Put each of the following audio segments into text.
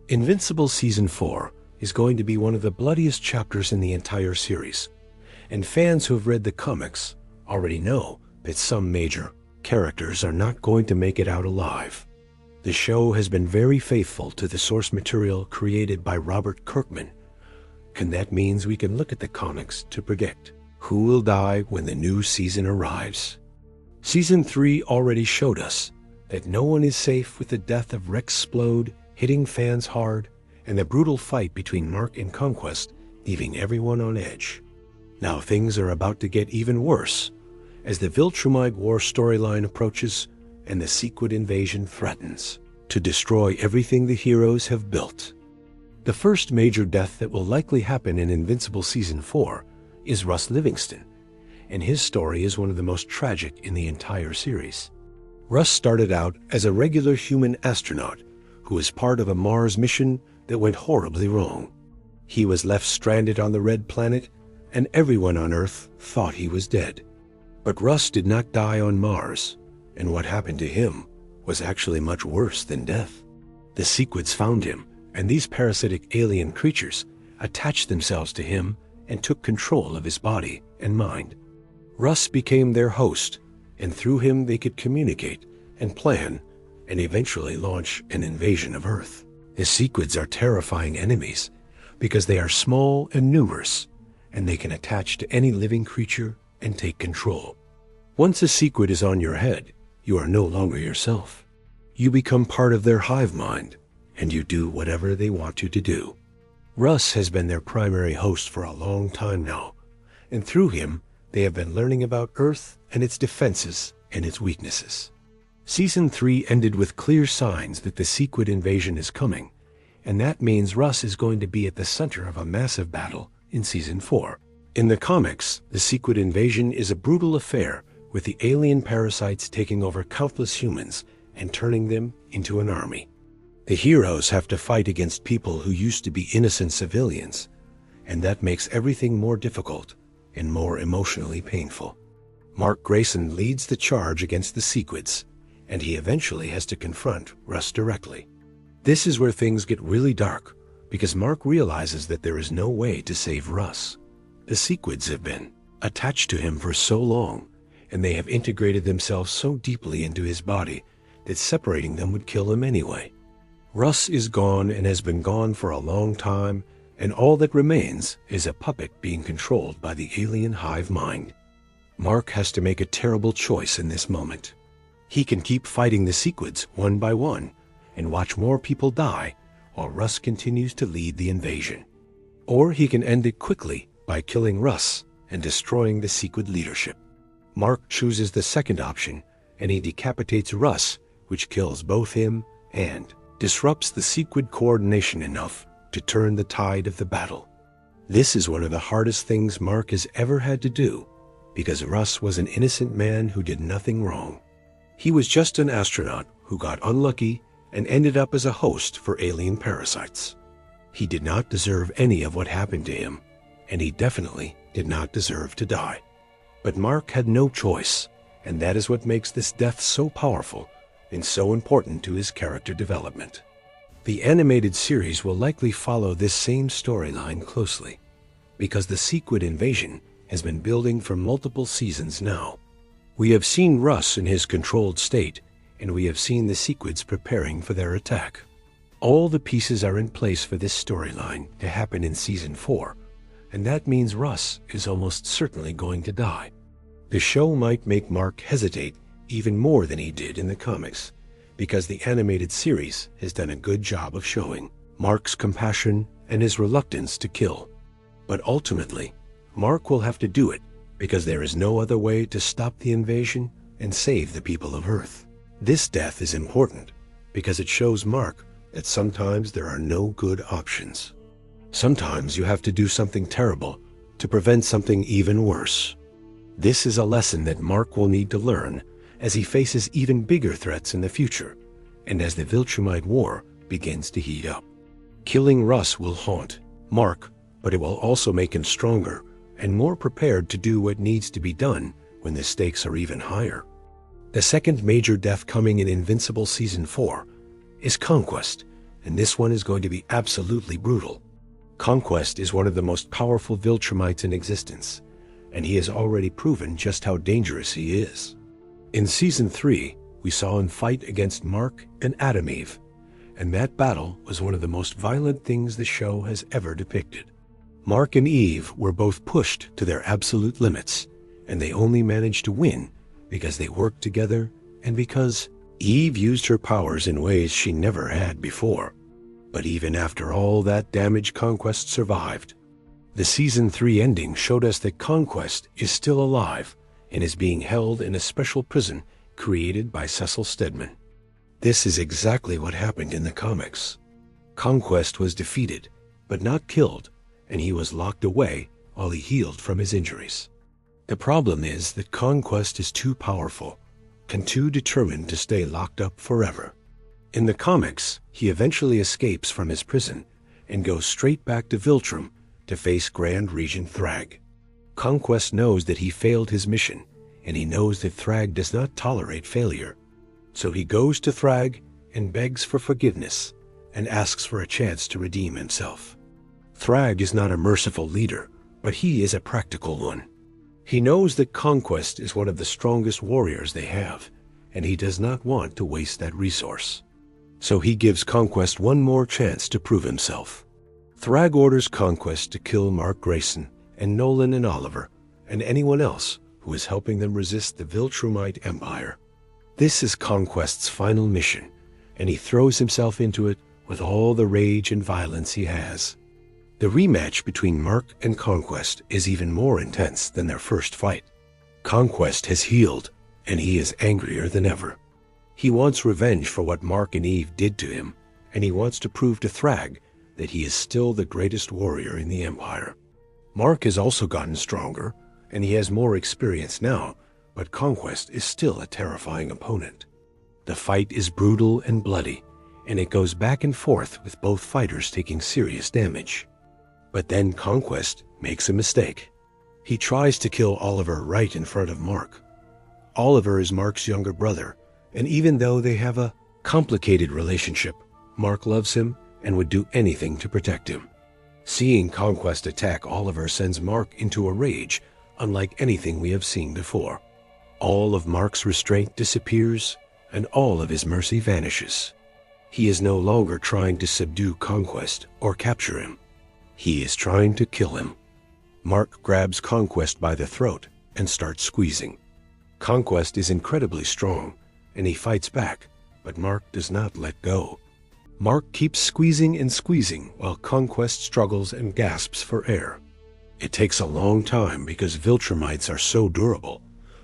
Invincible Season 4 is going to be one of the bloodiest chapters in the entire series, and fans who have read the comics already know that some major characters are not going to make it out alive. The show has been very faithful to the source material created by Robert Kirkman, and that means we can look at the comics to predict who will die when the new season arrives. Season 3 already showed us that no one is safe with the death of Rex Splode hitting fans hard and the brutal fight between Mark and Conquest leaving everyone on edge. Now things are about to get even worse as the Viltrumite War storyline approaches and the secret invasion threatens to destroy everything the heroes have built. The first major death that will likely happen in Invincible Season 4 is Russ Livingston, and his story is one of the most tragic in the entire series. Russ started out as a regular human astronaut who was part of a Mars mission that went horribly wrong. He was left stranded on the Red Planet, and everyone on Earth thought he was dead. But Russ did not die on Mars, and what happened to him was actually much worse than death. The Sequids found him, and these parasitic alien creatures attached themselves to him and took control of his body and mind. Russ became their host, and through him they could communicate and plan and eventually launch an invasion of Earth. The Sequids are terrifying enemies because they are small and numerous, and they can attach to any living creature and take control. Once a Sequid is on your head, you are no longer yourself. You become part of their hive mind, and you do whatever they want you to do. Russ has been their primary host for a long time now, and through him, they have been learning about Earth and its defenses and its weaknesses. Season 3 ended with clear signs that the Sequid invasion is coming, and that means Russ is going to be at the center of a massive battle in Season 4. In the comics, the Sequid invasion is a brutal affair with the alien parasites taking over countless humans and turning them into an army. The heroes have to fight against people who used to be innocent civilians, and that makes everything more difficult and more emotionally painful. Mark Grayson leads the charge against the Sequids, and he eventually has to confront Russ directly. This is where things get really dark, because Mark realizes that there is no way to save Russ. The Sequids have been attached to him for so long, and they have integrated themselves so deeply into his body that separating them would kill him anyway. Russ is gone and has been gone for a long time, and all that remains is a puppet being controlled by the alien hive mind. Mark has to make a terrible choice in this moment. He can keep fighting the Sequids one by one and watch more people die while Russ continues to lead the invasion. Or he can end it quickly by killing Russ and destroying the Sequid leadership. Mark chooses the second option, and he decapitates Russ, which kills both him and disrupts the Sequid coordination enough to turn the tide of the battle. This is one of the hardest things Mark has ever had to do, because Russ was an innocent man who did nothing wrong. He was just an astronaut who got unlucky and ended up as a host for alien parasites. He did not deserve any of what happened to him, and he definitely did not deserve to die. But Mark had no choice, and that is what makes this death so powerful and so important to his character development. The animated series will likely follow this same storyline closely, because the Sequid invasion has been building for multiple seasons now. We have seen Russ in his controlled state, and we have seen the Sequids preparing for their attack. All the pieces are in place for this storyline to happen in Season 4, and that means Russ is almost certainly going to die. The show might make Mark hesitate even more than he did in the comics, because the animated series has done a good job of showing Mark's compassion and his reluctance to kill. But ultimately, Mark will have to do it because there is no other way to stop the invasion and save the people of Earth. This death is important because it shows Mark that sometimes there are no good options. Sometimes you have to do something terrible to prevent something even worse. This is a lesson that Mark will need to learn as he faces even bigger threats in the future, and as the Viltrumite War begins to heat up. Killing Russ will haunt Mark, but it will also make him stronger and more prepared to do what needs to be done when the stakes are even higher. The second major death coming in Invincible Season 4 is Conquest, and this one is going to be absolutely brutal. Conquest is one of the most powerful Viltrumites in existence, and he has already proven just how dangerous he is. In Season 3, we saw him fight against Mark and Adam Eve, and that battle was one of the most violent things the show has ever depicted. Mark and Eve were both pushed to their absolute limits, and they only managed to win because they worked together and because Eve used her powers in ways she never had before. But even after all that damage, Conquest survived. The Season 3 ending showed us that Conquest is still alive and is being held in a special prison created by Cecil Stedman. This is exactly what happened in the comics. Conquest was defeated, but not killed, and he was locked away while he healed from his injuries. The problem is that Conquest is too powerful and too determined to stay locked up forever. In the comics, he eventually escapes from his prison and goes straight back to Viltrum to face Grand Regent Thrag. Conquest knows that he failed his mission, and he knows that Thrag does not tolerate failure. So he goes to Thrag and begs for forgiveness and asks for a chance to redeem himself. Thrag is not a merciful leader, but he is a practical one. He knows that Conquest is one of the strongest warriors they have, and he does not want to waste that resource. So he gives Conquest one more chance to prove himself. Thrag orders Conquest to kill Mark Grayson and Nolan and Oliver and anyone else who is helping them resist the Viltrumite Empire. This is Conquest's final mission, and he throws himself into it with all the rage and violence he has. The rematch between Mark and Conquest is even more intense than their first fight. Conquest has healed, and he is angrier than ever. He wants revenge for what Mark and Eve did to him, and he wants to prove to Thrag that he is still the greatest warrior in the Empire. Mark has also gotten stronger, and he has more experience now, but Conquest is still a terrifying opponent. The fight is brutal and bloody, and it goes back and forth with both fighters taking serious damage. But then Conquest makes a mistake. He tries to kill Oliver right in front of Mark. Oliver is Mark's younger brother, and even though they have a complicated relationship, Mark loves him and would do anything to protect him. Seeing Conquest attack Oliver sends Mark into a rage unlike anything we have seen before. All of Mark's restraint disappears, and all of his mercy vanishes. He is no longer trying to subdue Conquest or capture him. He is trying to kill him. Mark grabs Conquest by the throat and starts squeezing. Conquest is incredibly strong, and he fights back, but Mark does not let go. Mark keeps squeezing and squeezing while Conquest struggles and gasps for air. It takes a long time because Viltrumites are so durable,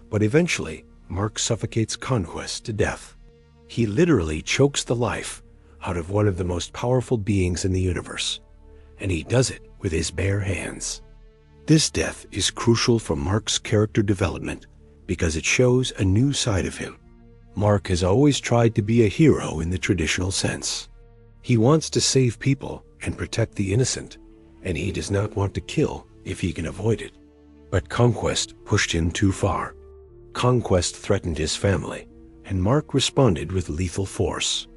but eventually Mark suffocates Conquest to death. He literally chokes the life out of one of the most powerful beings in the universe, and he does it with his bare hands. This death is crucial for Mark's character development because it shows a new side of him. Mark has always tried to be a hero in the traditional sense. He wants to save people and protect the innocent, and he does not want to kill if he can avoid it. But Conquest pushed him too far. Conquest threatened his family, and Mark responded with lethal force.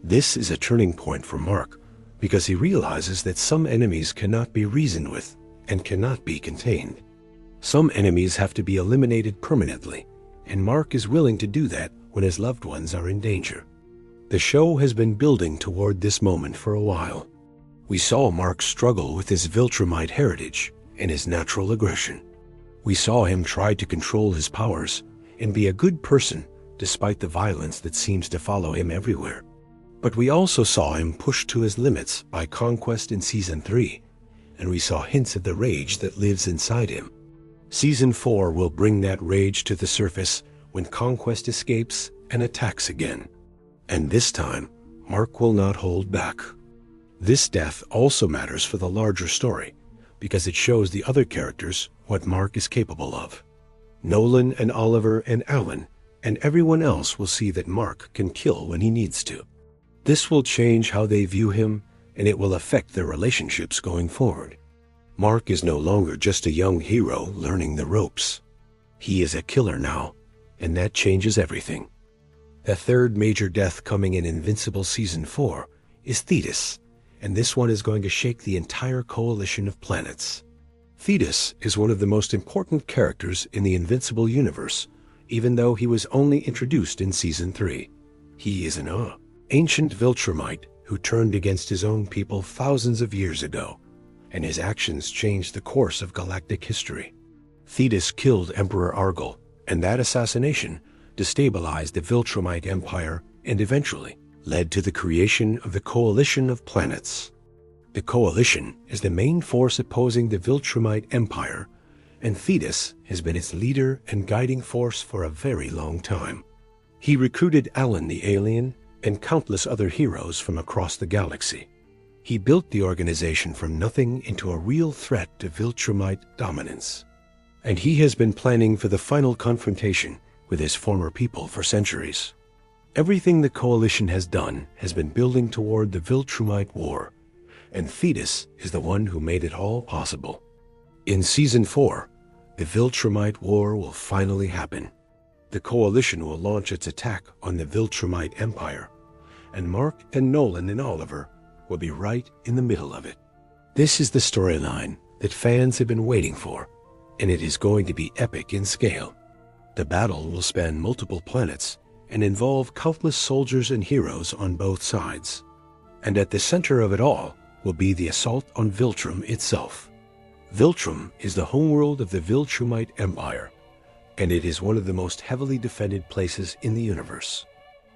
This is a turning point for Mark because he realizes that some enemies cannot be reasoned with and cannot be contained. Some enemies have to be eliminated permanently, and Mark is willing to do that when his loved ones are in danger. The show has been building toward this moment for a while. We saw Mark struggle with his Viltrumite heritage and his natural aggression. We saw him try to control his powers and be a good person despite the violence that seems to follow him everywhere. But we also saw him pushed to his limits by Conquest in Season 3, and we saw hints of the rage that lives inside him. Season 4 will bring that rage to the surface when Conquest escapes and attacks again. And this time, Mark will not hold back. This death also matters for the larger story, because it shows the other characters what Mark is capable of. Nolan and Oliver and Alan and everyone else will see that Mark can kill when he needs to. This will change how they view him, and it will affect their relationships going forward. Mark is no longer just a young hero learning the ropes. He is a killer now, and that changes everything. The third major death coming in Invincible Season 4 is Thetis, and this one is going to shake the entire coalition of planets. Thetis is one of the most important characters in the Invincible universe, even though he was only introduced in Season 3. He is an ancient Viltrumite who turned against his own people thousands of years ago, and his actions changed the course of galactic history. Thetis killed Emperor Argol, and that assassination destabilized the Viltrumite Empire and eventually led to the creation of the Coalition of Planets. The Coalition is the main force opposing the Viltrumite Empire, and Thetis has been its leader and guiding force for a very long time. He recruited Alan the Alien and countless other heroes from across the galaxy. He built the organization from nothing into a real threat to Viltrumite dominance. And he has been planning for the final confrontation with his former people for centuries. Everything the Coalition has done has been building toward the Viltrumite War, and Thetis is the one who made it all possible. In Season 4, the Viltrumite War will finally happen. The Coalition will launch its attack on the Viltrumite Empire, and Mark and Nolan and Oliver will be right in the middle of it. This is the storyline that fans have been waiting for, and it is going to be epic in scale. The battle will span multiple planets and involve countless soldiers and heroes on both sides. And at the center of it all will be the assault on Viltrum itself. Viltrum is the homeworld of the Viltrumite Empire, and it is one of the most heavily defended places in the universe.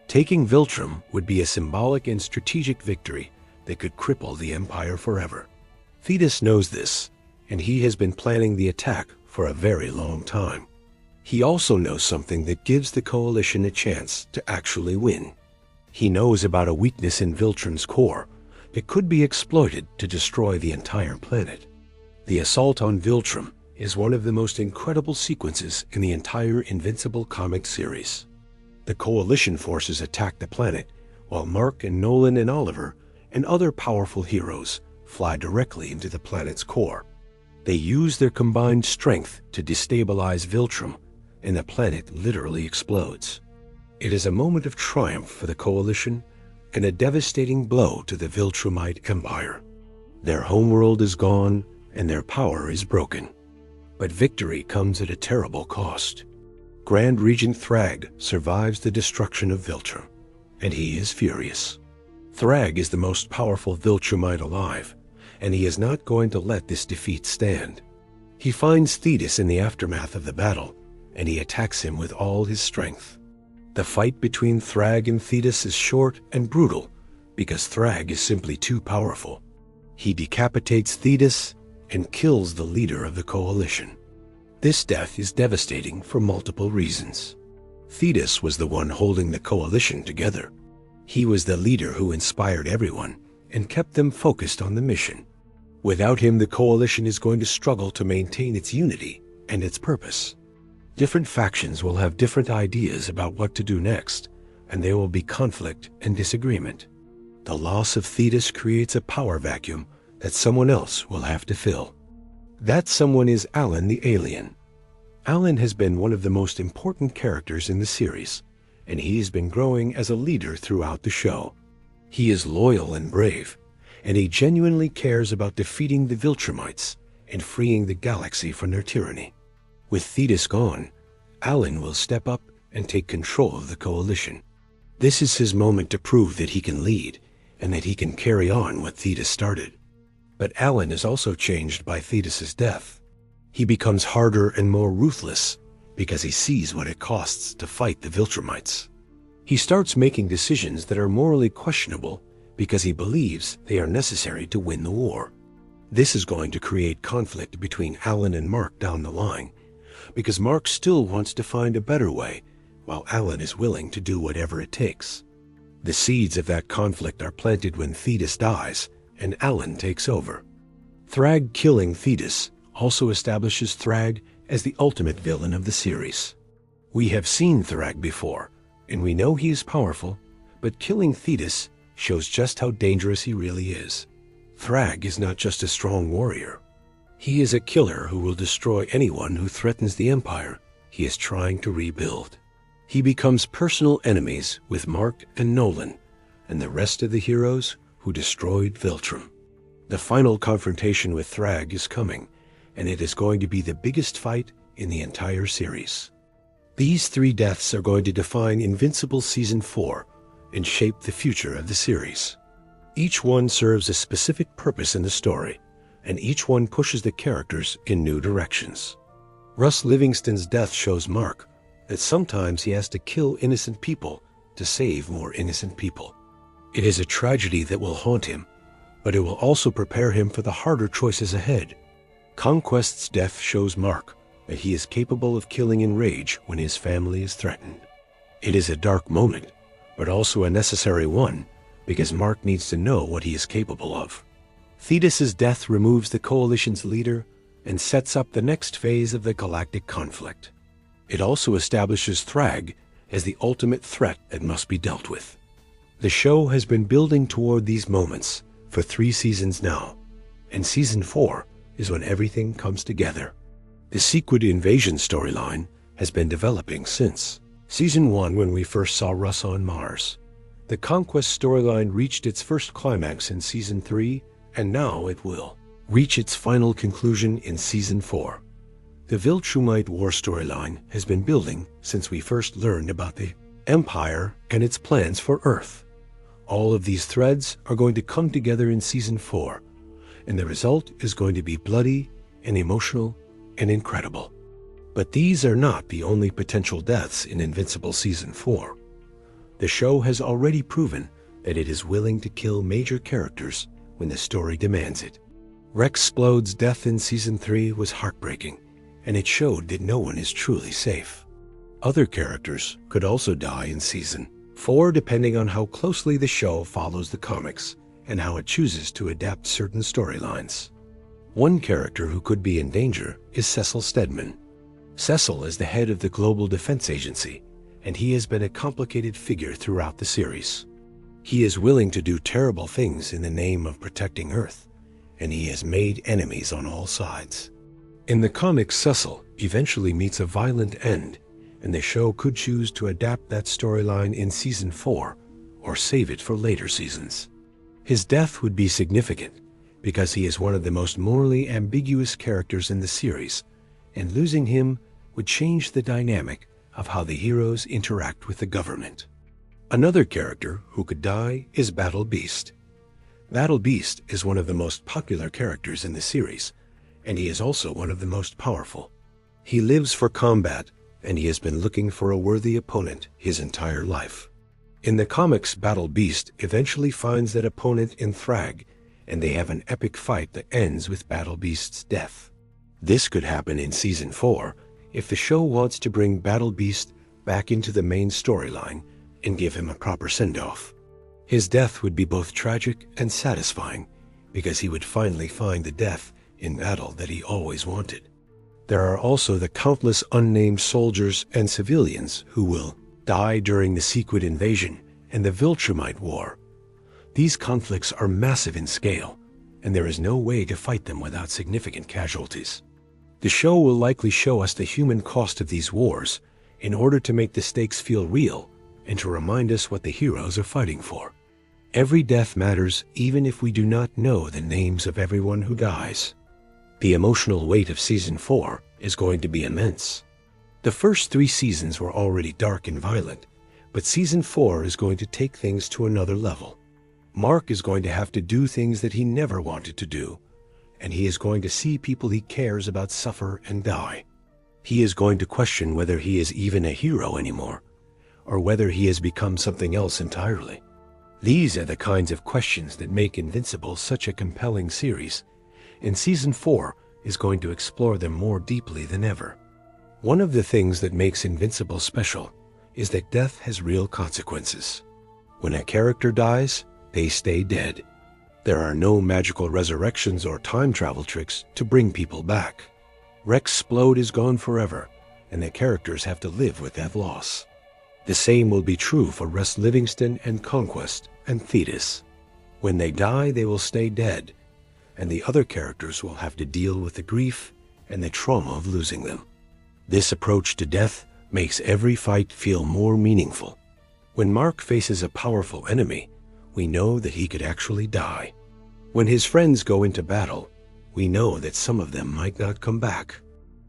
Taking Viltrum would be a symbolic and strategic victory that could cripple the Empire forever. Thetis knows this, and he has been planning the attack for a very long time. He also knows something that gives the Coalition a chance to actually win. He knows about a weakness in Viltrum's core that could be exploited to destroy the entire planet. The assault on Viltrum is one of the most incredible sequences in the entire Invincible comic series. The Coalition forces attack the planet, while Mark and Nolan and Oliver and other powerful heroes fly directly into the planet's core. They use their combined strength to destabilize Viltrum, and the planet literally explodes. It is a moment of triumph for the Coalition and a devastating blow to the Viltrumite Empire. Their homeworld is gone and their power is broken. But victory comes at a terrible cost. Grand Regent Thrag survives the destruction of Viltrum, and he is furious. Thrag is the most powerful Viltrumite alive, and he is not going to let this defeat stand. He finds Thetis in the aftermath of the battle, and he attacks him with all his strength. The fight between Thrag and Thetis is short and brutal because Thrag is simply too powerful. He decapitates Thetis and kills the leader of the Coalition. This death is devastating for multiple reasons. Thetis was the one holding the Coalition together. He was the leader who inspired everyone and kept them focused on the mission. Without him, the Coalition is going to struggle to maintain its unity and its purpose. Different factions will have different ideas about what to do next, and there will be conflict and disagreement. The loss of Thetis creates a power vacuum that someone else will have to fill. That someone is Alan the Alien. Alan has been one of the most important characters in the series, and he has been growing as a leader throughout the show. He is loyal and brave, and he genuinely cares about defeating the Viltrumites and freeing the galaxy from their tyranny. With Thetis gone, Alan will step up and take control of the Coalition. This is his moment to prove that he can lead and that he can carry on what Thetis started. But Alan is also changed by Thetis's death. He becomes harder and more ruthless because he sees what it costs to fight the Viltrumites. He starts making decisions that are morally questionable because he believes they are necessary to win the war. This is going to create conflict between Alan and Mark down the line, because Mark still wants to find a better way, while Alan is willing to do whatever it takes. The seeds of that conflict are planted when Thetis dies and Alan takes over. Thrag killing Thetis also establishes Thrag as the ultimate villain of the series. We have seen Thrag before, and we know he is powerful, but killing Thetis shows just how dangerous he really is. Thrag is not just a strong warrior. He is a killer who will destroy anyone who threatens the empire he is trying to rebuild. He becomes personal enemies with Mark and Nolan, and the rest of the heroes who destroyed Viltrum. The final confrontation with Thrag is coming, and it is going to be the biggest fight in the entire series. These 3 deaths are going to define Invincible Season 4 and shape the future of the series. Each one serves a specific purpose in the story, and each one pushes the characters in new directions. Russ Livingston's death shows Mark that sometimes he has to kill innocent people to save more innocent people. It is a tragedy that will haunt him, but it will also prepare him for the harder choices ahead. Conquest's death shows Mark that he is capable of killing in rage when his family is threatened. It is a dark moment, but also a necessary one, because Mark needs to know what he is capable of. Thetis's death removes the Coalition's leader and sets up the next phase of the galactic conflict. It also establishes Thrag as the ultimate threat that must be dealt with. The show has been building toward these moments for 3 seasons now, and Season 4 is when everything comes together. The Secret Invasion storyline has been developing since Season 1, when we first saw Russ on Mars. The Conquest storyline reached its first climax in Season 3, and now it will reach its final conclusion in Season 4. The Viltrumite War storyline has been building since we first learned about the Empire and its plans for Earth. All of these threads are going to come together in Season 4, and the result is going to be bloody and emotional and incredible. But these are not the only potential deaths in Invincible Season 4. The show has already proven that it is willing to kill major characters when the story demands it. Rex Splode's death in Season 3 was heartbreaking, and it showed that no one is truly safe. Other characters could also die in Season 4 depending on how closely the show follows the comics and how it chooses to adapt certain storylines. One character who could be in danger is Cecil Stedman. Cecil is the head of the Global Defense Agency, and he has been a complicated figure throughout the series. He is willing to do terrible things in the name of protecting Earth, and he has made enemies on all sides. In the comics, Cecil eventually meets a violent end, and the show could choose to adapt that storyline in Season 4 or save it for later seasons. His death would be significant because he is one of the most morally ambiguous characters in the series, and losing him would change the dynamic of how the heroes interact with the government. Another character who could die is Battle Beast. Battle Beast is one of the most popular characters in the series, and he is also one of the most powerful. He lives for combat, and he has been looking for a worthy opponent his entire life. In the comics, Battle Beast eventually finds that opponent in Thrag, and they have an epic fight that ends with Battle Beast's death. This could happen in Season 4 if the show wants to bring Battle Beast back into the main storyline and give him a proper send-off. His death would be both tragic and satisfying, because he would finally find the death in battle that he always wanted. There are also the countless unnamed soldiers and civilians who will die during the Secret Invasion and the Viltrumite War. These conflicts are massive in scale, and there is no way to fight them without significant casualties. The show will likely show us the human cost of these wars in order to make the stakes feel real and to remind us what the heroes are fighting for. Every death matters, even if we do not know the names of everyone who dies. The emotional weight of Season 4 is going to be immense. The first 3 seasons were already dark and violent, but Season 4 is going to take things to another level. Mark is going to have to do things that he never wanted to do, and he is going to see people he cares about suffer and die. He is going to question whether he is even a hero anymore, or whether he has become something else entirely. These are the kinds of questions that make Invincible such a compelling series, and Season 4 is going to explore them more deeply than ever. One of the things that makes Invincible special is that death has real consequences. When a character dies, they stay dead. There are no magical resurrections or time travel tricks to bring people back. Rex Splode is gone forever, and the characters have to live with that loss. The same will be true for Russ Livingston and Conquest and Thetis. When they die, they will stay dead, and the other characters will have to deal with the grief and the trauma of losing them. This approach to death makes every fight feel more meaningful. When Mark faces a powerful enemy, we know that he could actually die. When his friends go into battle, we know that some of them might not come back.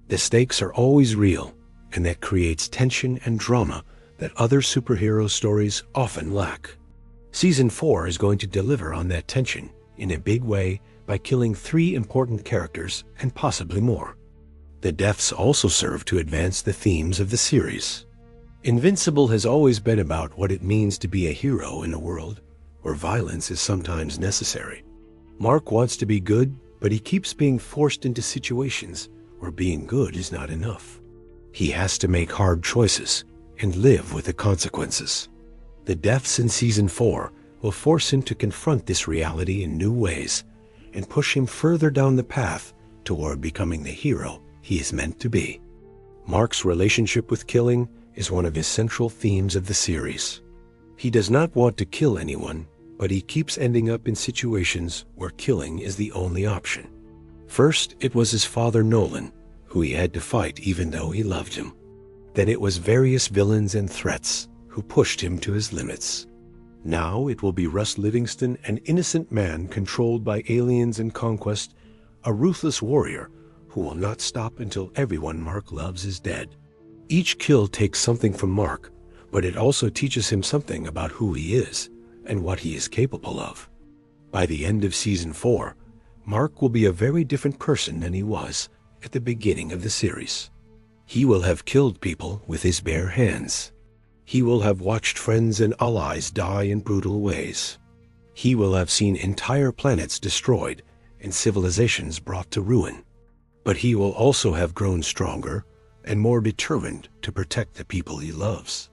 The stakes are always real, and that creates tension and drama that other superhero stories often lack. Season 4 is going to deliver on that tension in a big way by killing 3 important characters and possibly more. The deaths also serve to advance the themes of the series. Invincible has always been about what it means to be a hero in a world where violence is sometimes necessary. Mark wants to be good, but he keeps being forced into situations where being good is not enough. He has to make hard choices and live with the consequences. The deaths in Season 4 will force him to confront this reality in new ways and push him further down the path toward becoming the hero he is meant to be. Mark's relationship with killing is one of his central themes of the series. He does not want to kill anyone, but he keeps ending up in situations where killing is the only option. First, it was his father Nolan, who he had to fight even though he loved him. Then it was various villains and threats who pushed him to his limits. Now it will be Russ Livingston, an innocent man controlled by aliens and Conquest, a ruthless warrior who will not stop until everyone Mark loves is dead. Each kill takes something from Mark, but it also teaches him something about who he is and what he is capable of. By the end of Season 4, Mark will be a very different person than he was at the beginning of the series. He will have killed people with his bare hands. He will have watched friends and allies die in brutal ways. He will have seen entire planets destroyed and civilizations brought to ruin. But he will also have grown stronger and more determined to protect the people he loves.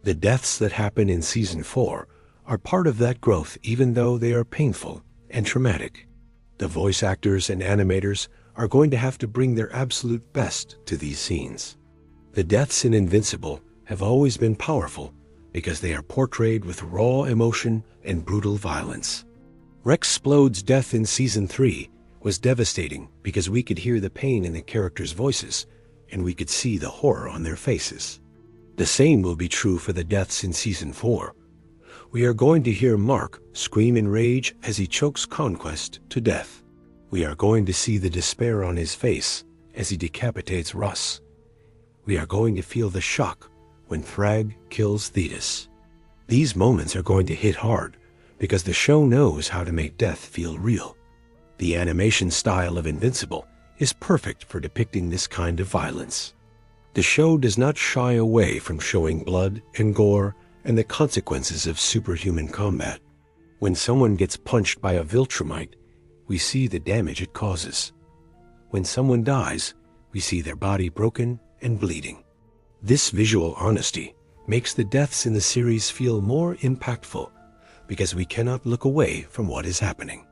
The deaths that happen in Season 4 are part of that growth, even though they are painful and traumatic. The voice actors and animators are going to have to bring their absolute best to these scenes. The deaths in Invincible have always been powerful because they are portrayed with raw emotion and brutal violence. Rex Splode's death in Season 3 was devastating because we could hear the pain in the characters' voices and we could see the horror on their faces. The same will be true for the deaths in Season 4. We are going to hear Mark scream in rage as he chokes Conquest to death. We are going to see the despair on his face as he decapitates Russ. We are going to feel the shock when Thrag kills Thetis. These moments are going to hit hard because the show knows how to make death feel real. The animation style of Invincible is perfect for depicting this kind of violence. The show does not shy away from showing blood and gore and the consequences of superhuman combat. When someone gets punched by a Viltrumite, we see the damage it causes. When someone dies, we see their body broken and bleeding. This visual honesty makes the deaths in the series feel more impactful because we cannot look away from what is happening.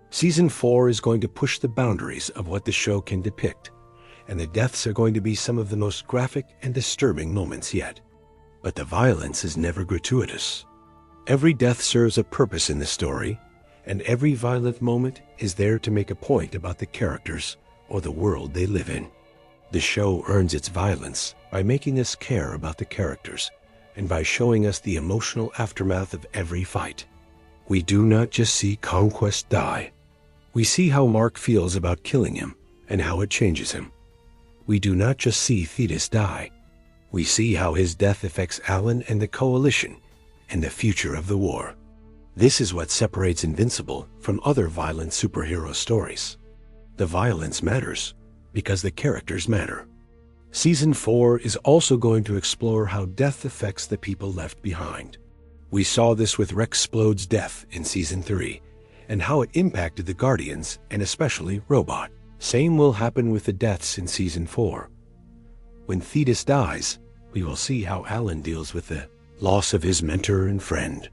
Season 4 is going to push the boundaries of what the show can depict, and the deaths are going to be some of the most graphic and disturbing moments yet. But the violence is never gratuitous. Every death serves a purpose in the story, and every violent moment is there to make a point about the characters or the world they live in. The show earns its violence by making us care about the characters and by showing us the emotional aftermath of every fight. We do not just see Conquest die. We see how Mark feels about killing him and how it changes him. We do not just see Thetis die. We see how his death affects Alan and the Coalition and the future of the war. This is what separates Invincible from other violent superhero stories. The violence matters because the characters matter. Season 4 is also going to explore how death affects the people left behind. We saw this with Rex Splode's death in Season 3 and how it impacted the Guardians and especially Robot. Same will happen with the deaths in Season 4. When Thetis dies, we will see how Alan deals with the loss of his mentor and friend.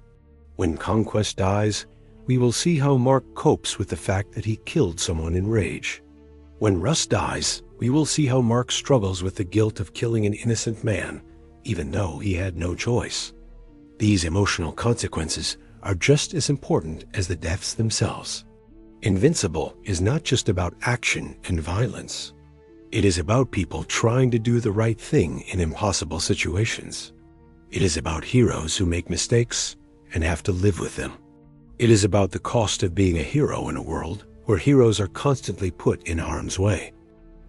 When Conquest dies, we will see how Mark copes with the fact that he killed someone in rage. When Russ dies, we will see how Mark struggles with the guilt of killing an innocent man, even though he had no choice. These emotional consequences are just as important as the deaths themselves. Invincible is not just about action and violence. It is about people trying to do the right thing in impossible situations. It is about heroes who make mistakes and have to live with them. It is about the cost of being a hero in a world where heroes are constantly put in harm's way.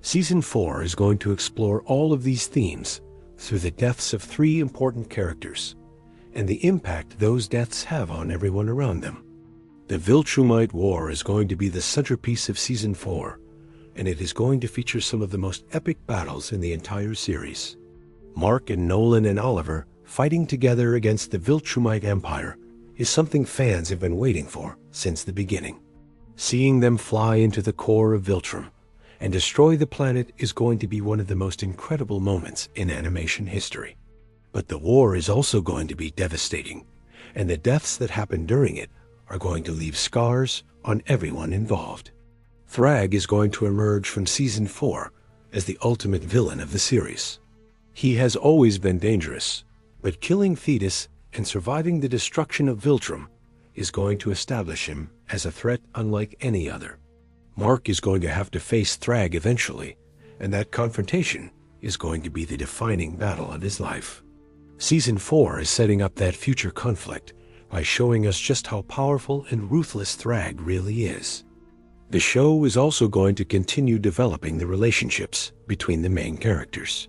Season 4 is going to explore all of these themes through the deaths of 3 important characters and the impact those deaths have on everyone around them. The Viltrumite War is going to be the centerpiece of Season 4, and it is going to feature some of the most epic battles in the entire series. Mark and Nolan and Oliver fighting together against the Viltrumite Empire is something fans have been waiting for since the beginning. Seeing them fly into the core of Viltrum and destroy the planet is going to be one of the most incredible moments in animation history. But the war is also going to be devastating, and the deaths that happen during it are going to leave scars on everyone involved. Thrag is going to emerge from Season 4 as the ultimate villain of the series. He has always been dangerous, but killing Thetis and surviving the destruction of Viltrum is going to establish him as a threat unlike any other. Mark is going to have to face Thrag eventually, and that confrontation is going to be the defining battle of his life. Season 4 is setting up that future conflict by showing us just how powerful and ruthless Thrag really is. The show is also going to continue developing the relationships between the main characters.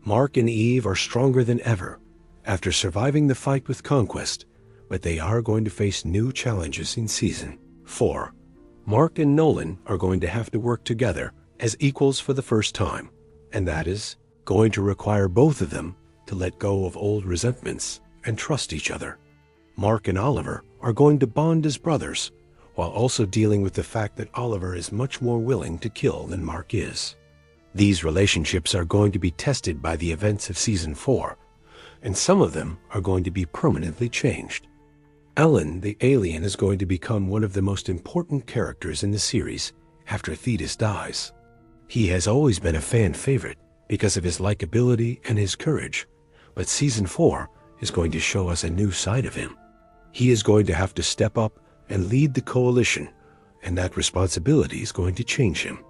Mark and Eve are stronger than ever after surviving the fight with Conquest, but they are going to face new challenges in Season 4. Mark and Nolan are going to have to work together as equals for the first time, and that is going to require both of them to let go of old resentments and trust each other. Mark and Oliver are going to bond as brothers, while also dealing with the fact that Oliver is much more willing to kill than Mark is. These relationships are going to be tested by the events of Season 4, and some of them are going to be permanently changed. Ellen, the alien, is going to become one of the most important characters in the series after Thetis dies. He has always been a fan favorite because of his likability and his courage, but Season 4 is going to show us a new side of him. He is going to have to step up and lead the coalition, and that responsibility is going to change him.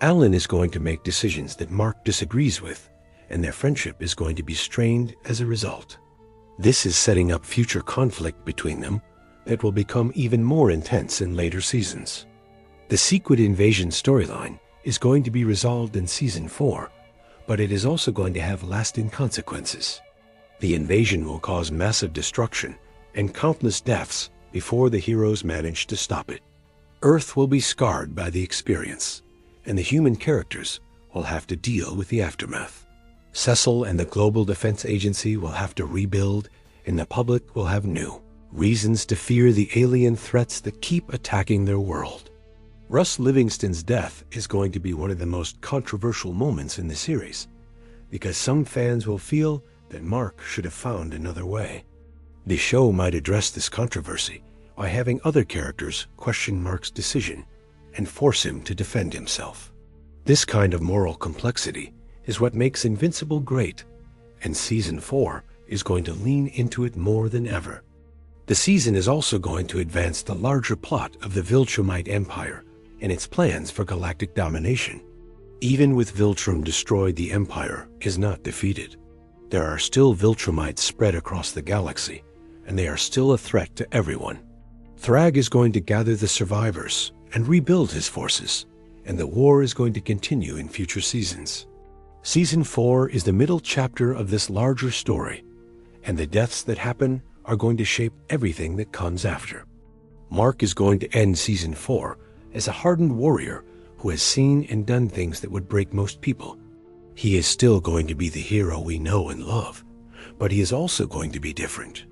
Alan is going to make decisions that Mark disagrees with, and their friendship is going to be strained as a result. This is setting up future conflict between them that will become even more intense in later seasons. The Secret Invasion storyline is going to be resolved in Season 4, but it is also going to have lasting consequences. The invasion will cause massive destruction and countless deaths before the heroes manage to stop it. Earth will be scarred by the experience, and the human characters will have to deal with the aftermath. Cecil and the Global Defense Agency will have to rebuild, and the public will have new reasons to fear the alien threats that keep attacking their world. Russ Livingston's death is going to be one of the most controversial moments in the series, because some fans will feel that Mark should have found another way. The show might address this controversy by having other characters question Mark's decision and force him to defend himself. This kind of moral complexity is what makes Invincible great, and Season 4 is going to lean into it more than ever. The season is also going to advance the larger plot of the Viltrumite Empire and its plans for galactic domination. Even with Viltrum destroyed, the Empire is not defeated. There are still Viltrumites spread across the galaxy, and they are still a threat to everyone. Thrag is going to gather the survivors and rebuild his forces, and the war is going to continue in future seasons. Season 4 is the middle chapter of this larger story, and the deaths that happen are going to shape everything that comes after. Mark is going to end Season 4 as a hardened warrior who has seen and done things that would break most people. He is still going to be the hero we know and love, but he is also going to be different.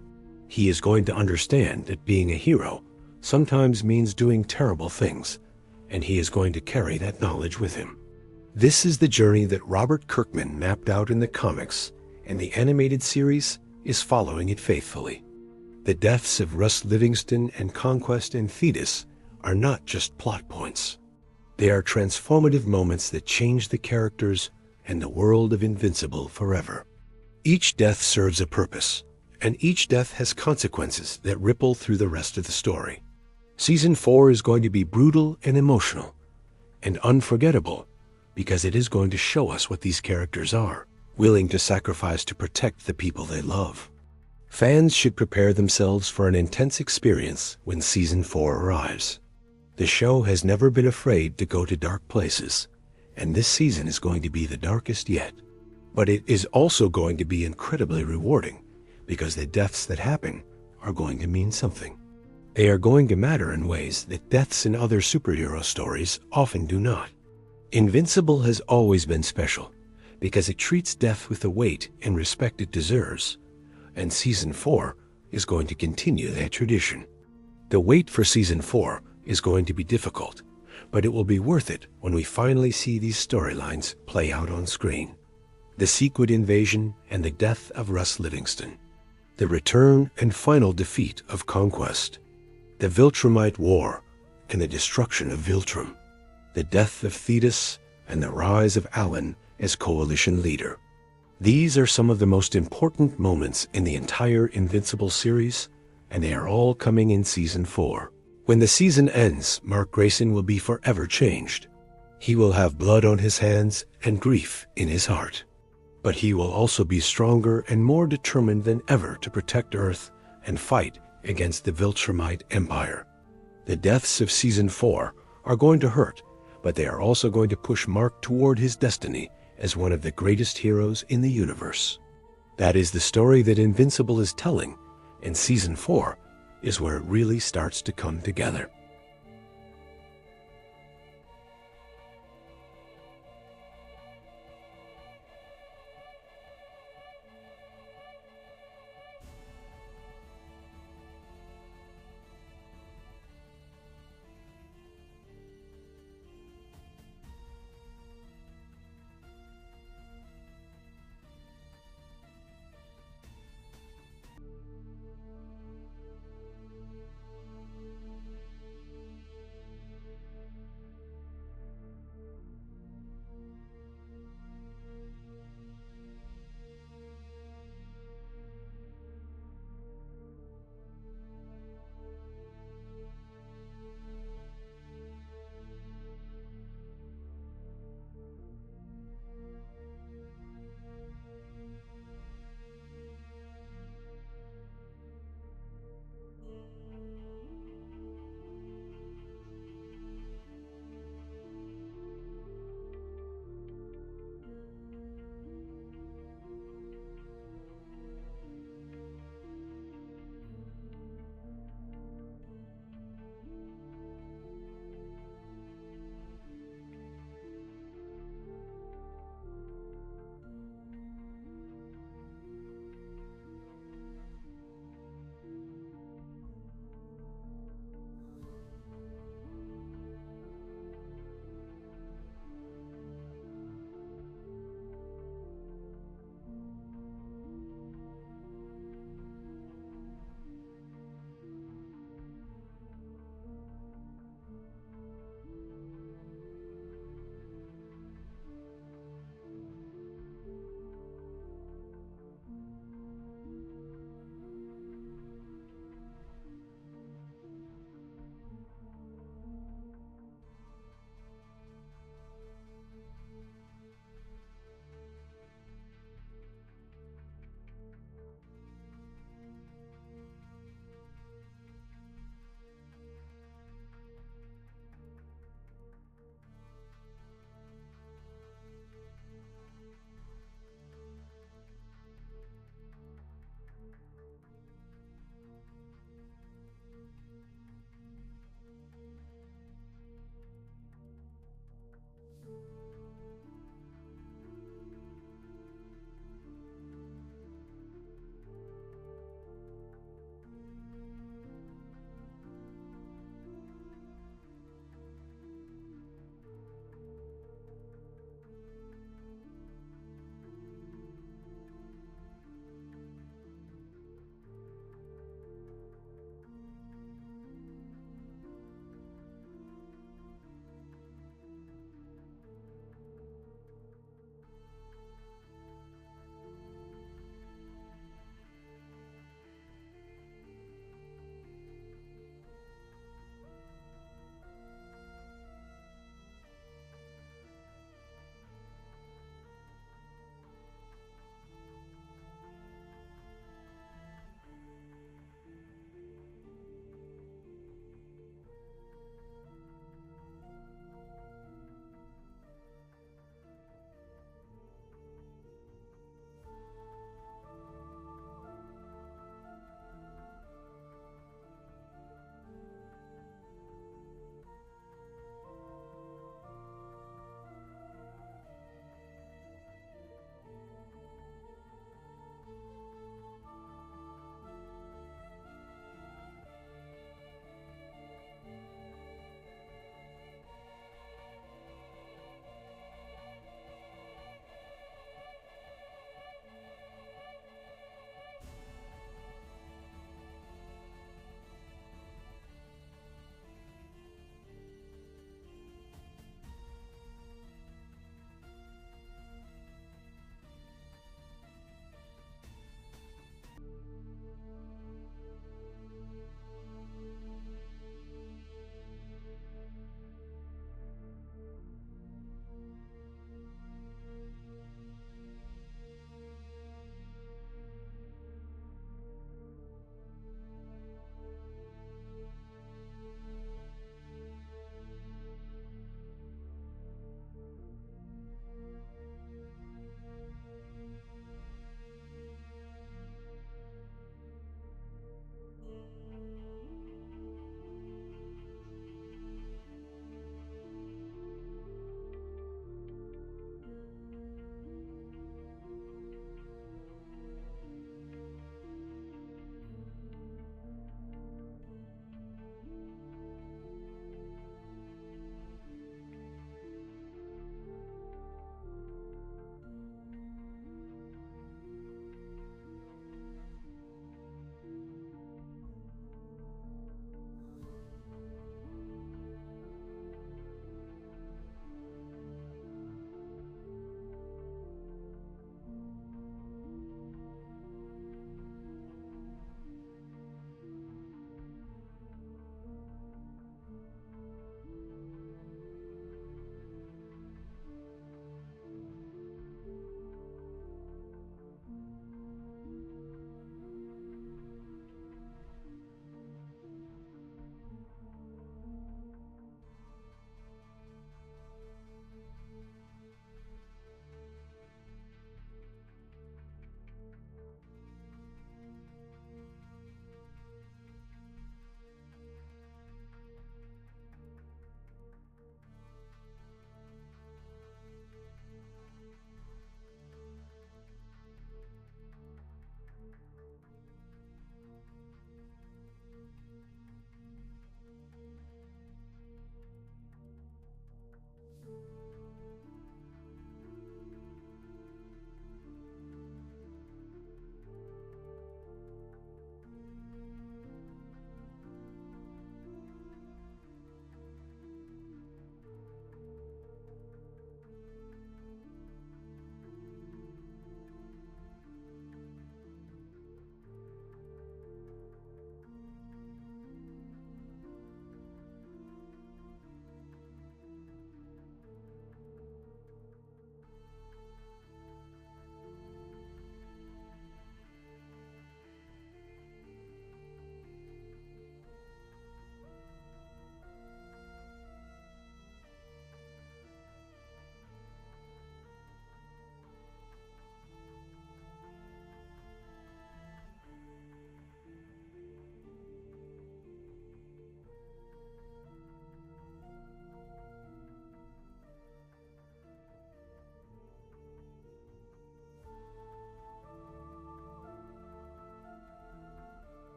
He is going to understand that being a hero sometimes means doing terrible things, and he is going to carry that knowledge with him. This is the journey that Robert Kirkman mapped out in the comics, and the animated series is following it faithfully. The deaths of Russ Livingston and Conquest and Thetis are not just plot points. They are transformative moments that change the characters and the world of Invincible forever. Each death serves a purpose, and each death has consequences that ripple through the rest of the story. Season 4 is going to be brutal and emotional, and unforgettable, because it is going to show us what these characters are, willing to sacrifice to protect the people they love. Fans should prepare themselves for an intense experience when Season 4 arrives. The show has never been afraid to go to dark places, and this season is going to be the darkest yet. But it is also going to be incredibly rewarding, because the deaths that happen are going to mean something. They are going to matter in ways that deaths in other superhero stories often do not. Invincible has always been special, because it treats death with the weight and respect it deserves, and Season 4 is going to continue that tradition. The wait for Season 4 is going to be difficult, but it will be worth it when we finally see these storylines play out on screen. The Sequid invasion and the death of Russ Livingston. The return and final defeat of Conquest. The Viltrumite War and the destruction of Viltrum. The death of Thetis and the rise of Alan as coalition leader. These are some of the most important moments in the entire Invincible series, and they are all coming in Season 4. When the season ends, Mark Grayson will be forever changed. He will have blood on his hands and grief in his heart. But he will also be stronger and more determined than ever to protect Earth and fight against the Viltrumite Empire. The deaths of Season 4 are going to hurt, but they are also going to push Mark toward his destiny as one of the greatest heroes in the universe. That is the story that Invincible is telling, and Season 4 is where it really starts to come together.